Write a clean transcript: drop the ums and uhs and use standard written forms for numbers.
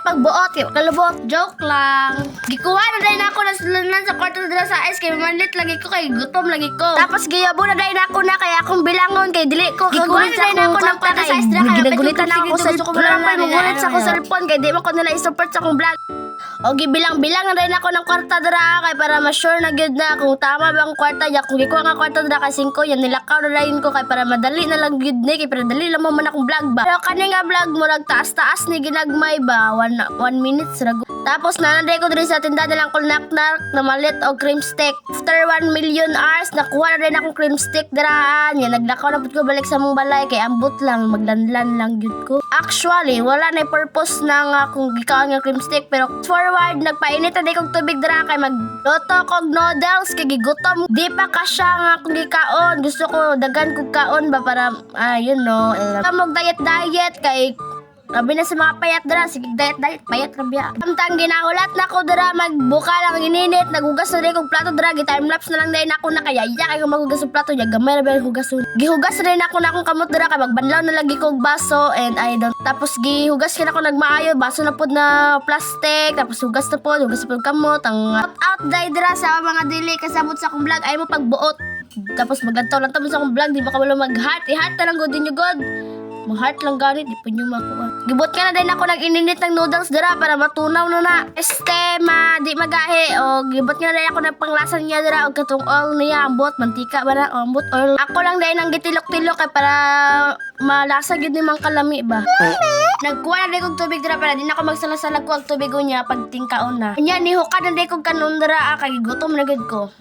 pagbuot, kalubot, joke lang. Gikuha na dahil ako na sulunan sa kwarto dira sa ice kay manlit lagi ko kay gutom lagi ko. Tapos giyabo na dahil ako na kaya akong bilangon kay dili ko kagulit sa akong ng kwarto sa ice dira kaya ginagulitan ako sa cellphone. Magulit sa akong cellphone kay di mo ko nila i-support sa akong vlog. O gibilang-bilang na rin ako ng kwarta dira kay para ma-sure na gyud na kung tama ba ang kwarta niya. Kung gikuha nga kwarta dira kay 5 yan nilakaw na rin ko kay para madali na lang gyud ni kay para dali lang mo man akong vlog ba. Pero kani nga vlog mo nagtaas-taas ni ginagmay ba 1 minutes rago. Tapos nananday ko diri sa tindahan na lang ko knock na malit og cream stick. After 1 million hours nakuha na rin akong cream stick dira nya naglakaw na pud ko balik sa mong balay kay ambot lang maglanlan lang gyud ko. Actually wala na purpose na nga kung gikaon nga cream stick pero forward nagpainit na kog tubig dira kay magluto kog noodles kay gigutom di pa kasya nga kung gikaon gusto ko dagan kog kaon ba para you know kamog diet kay sabi na sa mga payat dira sige diet payat ra biya samtang ginahulat na ko dira magbuka lang ininit nagugas na rin kog plato dira gi-time lapse na lang dahil ako na kaya iya kay magugas og plato ya gamay ra ba hugas gihugas rin ako na akong kamot dira kay magbanlaw na lagi kog baso and I don't tapos gihugas kin ako nagmaayo baso na pud na plastic tapos hugas na pud kamot ang out dira sa mga dili kasabot sa akong vlog ay mo pagbuot tapos magantaw lang tamo sa akong vlog di ba kabalo mag heart i-heart na lang god din god ma-heart lang ganit, di pa nyo makuha. Gibot ka na din ako nag-ininit ng noodles dira para matunaw na. Di magahe. O gibot ka na din ako ng panglasan niya dira. O katong oil niya, ambot, mantika ba na, ambot, oil. Ako lang din ang gitilok-tilok para malasa gid ni mang kalami ba. Nagkuha na din kong tubig dira para din ako magsalag-salag ko ang tubig niya pag tingkaon na. Kanya, nihukad na din kong kanon dira. Kay gutom na gid ko.